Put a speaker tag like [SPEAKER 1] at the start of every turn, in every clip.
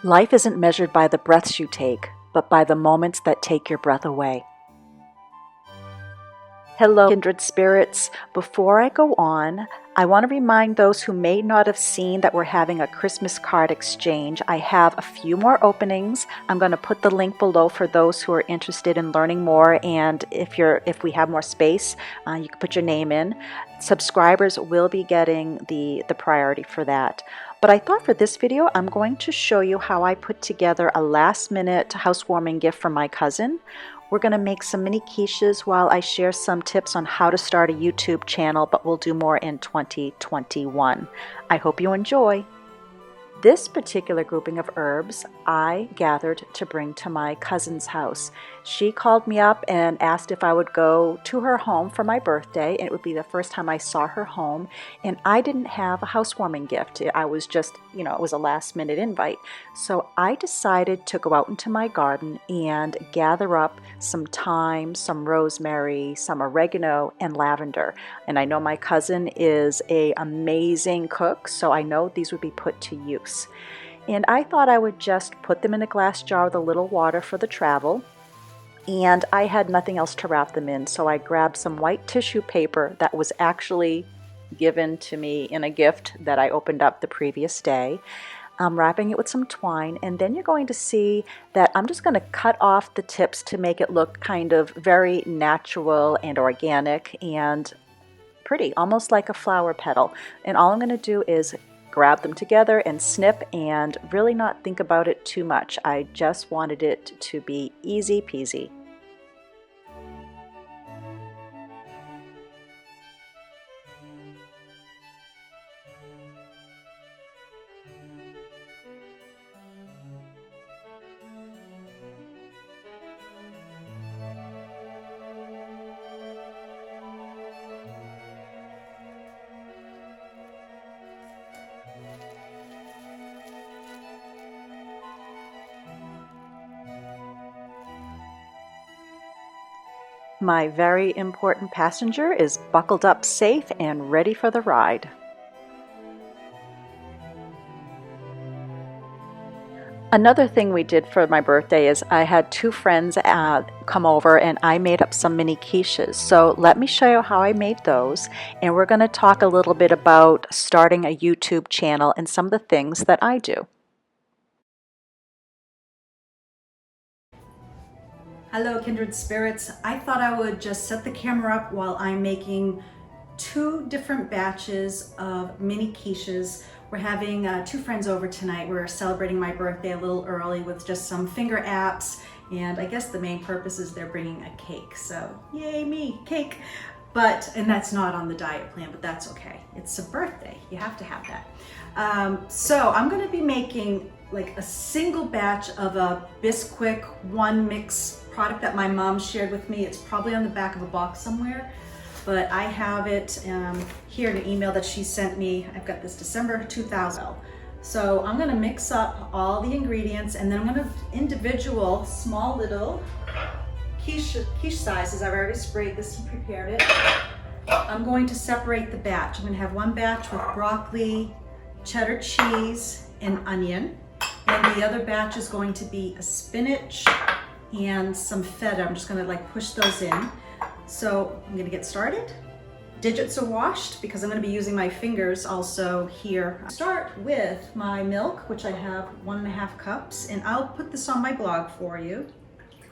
[SPEAKER 1] Life isn't measured by the breaths you take, but by the moments that take your breath away. Hello, kindred spirits. Before I go on, I want to remind those who may not have seen that we're having a Christmas card exchange. I have a few more openings. I'm going to put the link below for those who are interested in learning more, and if we have more space, you can put your name in. Subscribers will be getting the priority for that. But I thought for this video, I'm going to show you how I put together a last-minute housewarming gift for my cousin. We're going to make some mini quiches while I share some tips on how to start a YouTube channel, but we'll do more in 2021. I hope you enjoy. This particular grouping of herbs I gathered to bring to my cousin's house. She called me up and asked if I would go to her home for my birthday. It would be the first time I saw her home, and I didn't have a housewarming gift. I was just, it was a last-minute invite. So I decided to go out into my garden and gather up some thyme, some rosemary, some oregano, and lavender. And I know my cousin is an amazing cook, so I know these would be put to use. And I thought I would just put them in a glass jar with a little water for the travel. And I had nothing else to wrap them in, so I grabbed some white tissue paper that was actually given to me in a gift that I opened up the previous day. I'm wrapping it with some twine, and then you're going to see that I'm just going to cut off the tips to make it look kind of very natural and organic and pretty, almost like a flower petal. And all I'm going to do is grab them together and snip and really not think about it too much. I just wanted it to be easy peasy. My very important passenger is buckled up safe and ready for the ride. Another thing we did for my birthday is I had two friends come over, and I made up some mini quiches. So let me show you how I made those, and we're going to talk a little bit about starting a YouTube channel and some of the things that I do. Hello, kindred spirits. I thought I would just set the camera up while I'm making two different batches of mini quiches. We're having two friends over tonight. We're celebrating my birthday a little early with just some finger apps, and I guess the main purpose is they're bringing a cake. So yay me, cake. And that's not on the diet plan, but that's okay. It's a birthday, you have to have that. So I'm gonna be making like a single batch of a Bisquick one mix product that my mom shared with me. It's probably on the back of a box somewhere, but I have it here in an email that she sent me. I've got this December 2000. So I'm gonna mix up all the ingredients, and then I'm gonna individual small little quiche sizes. I've already sprayed this and prepared it. I'm going to separate the batch. I'm gonna have one batch with broccoli, cheddar cheese, and onion. And the other batch is going to be a spinach and some feta. I'm just gonna like push those in. So I'm gonna get started. Digits are washed because I'm gonna be using my fingers also here. Start with my milk, which I have 1.5 cups, and I'll put this on my blog for you.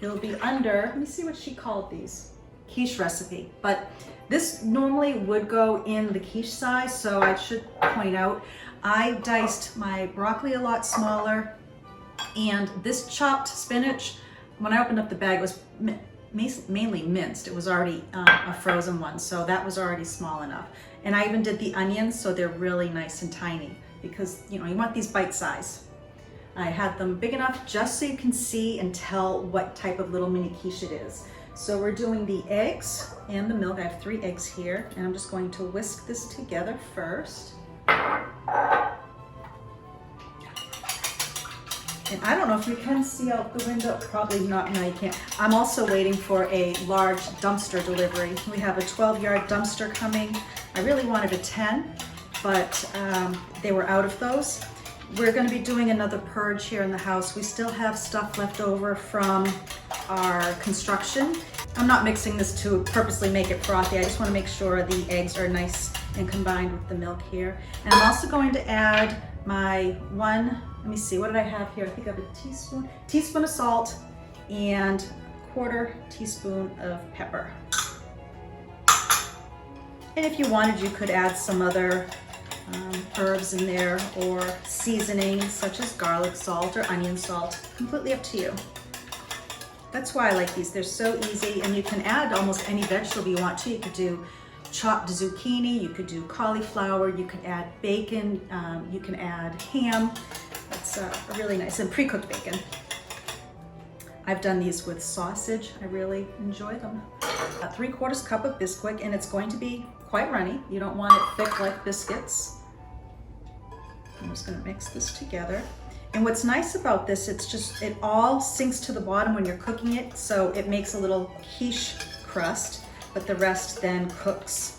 [SPEAKER 1] It'll be under, let me see what she called these, quiche recipe. But this normally would go in the quiche size, so I should point out, I diced my broccoli a lot smaller, and this chopped spinach, when I opened up the bag, it was mainly minced. It was already a frozen one, so that was already small enough. And I even did the onions, so they're really nice and tiny, because you want these bite size. I had them big enough just so you can see and tell what type of little mini quiche it is. So we're doing the eggs and the milk. I have 3 eggs here, and I'm just going to whisk this together first. And I don't know if you can see out the window, probably not, no you can't. I'm also waiting for a large dumpster delivery. We have a 12-yard dumpster coming. I really wanted a 10, but they were out of those. we're going to be doing another purge here in the house. We still have stuff left over from our construction. I'm not mixing this to purposely make it frothy. I just want to make sure the eggs are nice and combined with the milk here. And I'm also going to add my let me see, what did I have here? I think I have a teaspoon of salt and 1/4 teaspoon of pepper. And if you wanted, you could add some other herbs in there or seasonings such as garlic salt or onion salt. Completely up to you. That's why I like these. They're so easy, and you can add almost any vegetable you want to. You could do chopped zucchini, you could do cauliflower, you could add bacon, you can add ham. That's really nice, and pre-cooked bacon. I've done these with sausage. I really enjoy them. 3/4 cup of Bisquick, and it's going to be quite runny. You don't want it thick like biscuits. I'm just going to mix this together. And what's nice about this, it all sinks to the bottom when you're cooking it, so it makes a little quiche crust, but the rest then cooks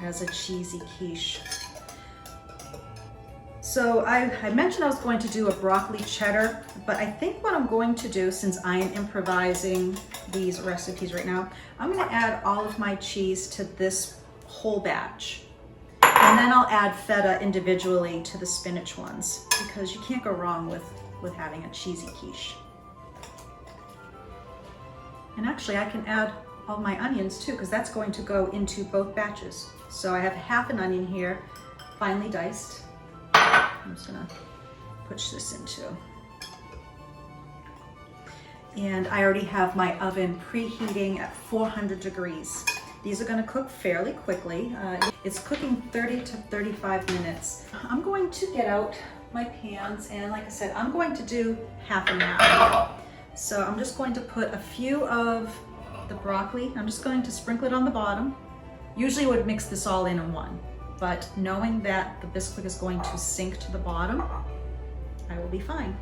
[SPEAKER 1] as a cheesy quiche. So I mentioned I was going to do a broccoli cheddar, but I think what I'm going to do, since I am improvising these recipes right now, I'm going to add all of my cheese to this whole batch. And then I'll add feta individually to the spinach ones, because you can't go wrong with having a cheesy quiche. And actually I can add all my onions too, because that's going to go into both batches. So I have half an onion here, finely diced. I'm just gonna push this into. And I already have my oven preheating at 400 degrees. These are gonna cook fairly quickly. It's cooking 30 to 35 minutes. I'm going to get out my pans, and like I said, I'm going to do half and half. So I'm just going to put a few of the broccoli. I'm just going to sprinkle it on the bottom. Usually I would mix this all in one, but knowing that the Bisquick is going to sink to the bottom, I will be fine.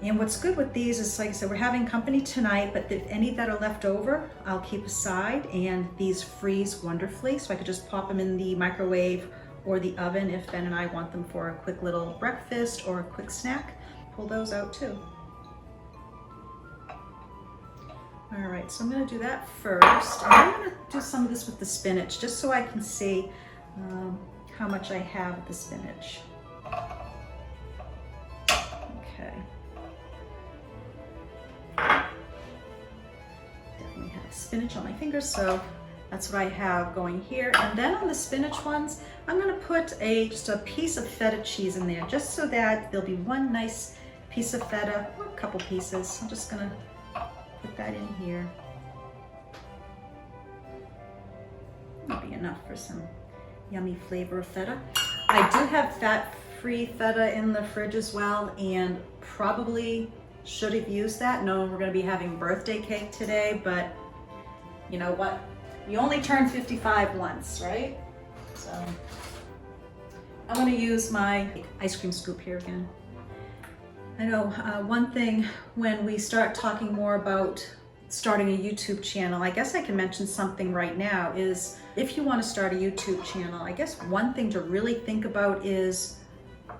[SPEAKER 1] And what's good with these is, like I said, we're having company tonight, but any that are left over, I'll keep aside, and these freeze wonderfully, so I could just pop them in the microwave or the oven if Ben and I want them for a quick little breakfast or a quick snack. Pull those out too. All right, so I'm gonna do that first. And I'm gonna do some of this with the spinach, just so I can see how much I have of the spinach. Okay. Definitely have spinach on my fingers, so that's what I have going here. And then on the spinach ones, I'm gonna put just a piece of feta cheese in there, just so that there'll be one nice piece of feta, or a couple pieces. I'm just gonna put that in here. That'll be enough for some yummy flavor of feta. I do have fat-free feta in the fridge as well, and probably should have used that. No, we're gonna be having birthday cake today, but you know what? You only turn 55 once, right? So I'm gonna use my ice cream scoop here again. I know one thing when we start talking more about starting a YouTube channel, I guess I can mention something right now, is if you want to start a YouTube channel, I guess one thing to really think about is,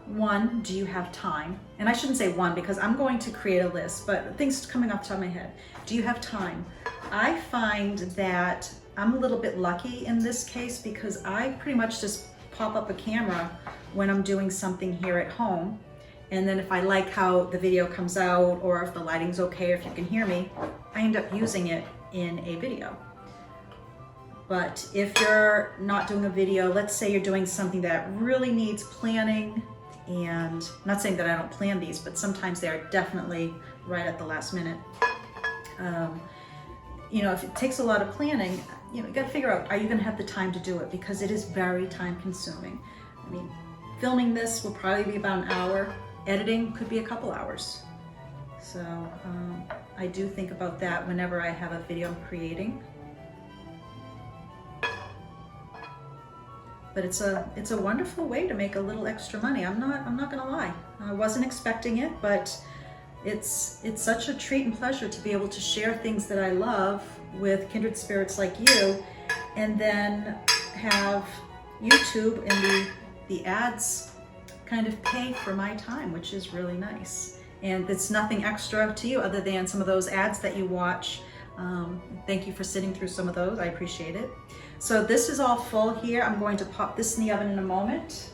[SPEAKER 1] one, do you have time? And I shouldn't say one, because I'm going to create a list, but things coming off the top of my head. Do you have time? I find that I'm a little bit lucky in this case, because I pretty much just pop up a camera when I'm doing something here at home. And then if I like how the video comes out, or if the lighting's okay, or if you can hear me, I end up using it in a video. But if you're not doing a video, let's say you're doing something that really needs planning, and I'm not saying that I don't plan these, but sometimes they are definitely right at the last minute. You know, if it takes a lot of planning, you know, you gotta figure out, are you gonna have the time to do it? Because it is very time consuming. I mean, filming this will probably be about an hour. Editing could be a couple hours. So I do think about that whenever I have a video I'm creating. But it's a wonderful way to make a little extra money. I'm not gonna lie. I wasn't expecting it, but it's such a treat and pleasure to be able to share things that I love with kindred spirits like you, and then have YouTube and the ads kind of pay for my time, which is really nice. And it's nothing extra to you other than some of those ads that you watch. Thank you for sitting through some of those. I appreciate it. So this is all full here. I'm going to pop this in the oven in a moment.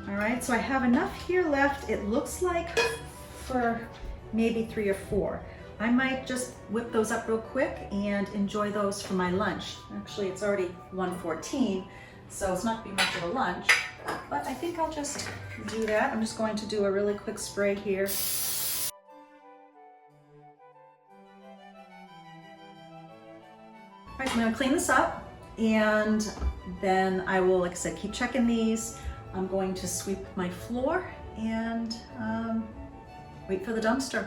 [SPEAKER 1] All right, so I have enough here left. It looks like for maybe 3 or 4. I might just whip those up real quick and enjoy those for my lunch. Actually, it's already 1:14, so it's not gonna be much of a lunch, but I think I'll just do that. I'm just going to do a really quick spray here. All right, so I'm gonna clean this up, and then I will, like I said, keep checking these. I'm going to sweep my floor and wait for the dumpster.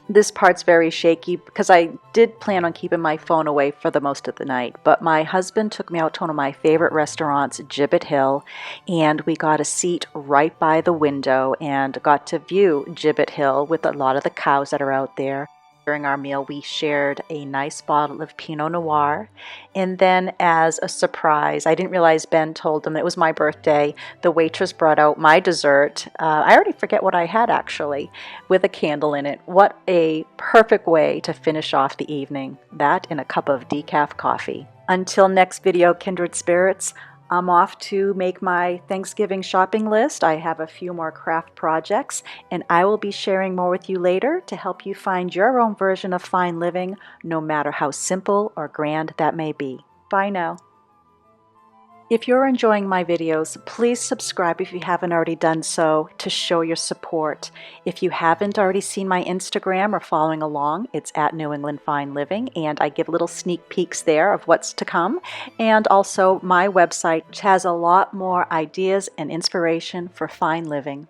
[SPEAKER 2] This part's very shaky because I did plan on keeping my phone away for the most of the night, but my husband took me out to one of my favorite restaurants, Gibbet Hill, and we got a seat right by the window and got to view Gibbet Hill with a lot of the cows that are out there. During our meal, we shared a nice bottle of Pinot Noir, and then as a surprise, I didn't realize Ben told them it was my birthday, the waitress brought out my dessert. I already forget what I had actually, with a candle in it. What a perfect way to finish off the evening. That and a cup of decaf coffee. Until next video, kindred spirits, I'm off to make my Thanksgiving shopping list. I have a few more craft projects, and I will be sharing more with you later to help you find your own version of fine living, no matter how simple or grand that may be. Bye now. If you're enjoying my videos, please subscribe if you haven't already done so to show your support. If you haven't already seen my Instagram or following along, it's at New England Fine Living, and I give little sneak peeks there of what's to come. And also my website, which has a lot more ideas and inspiration for fine living.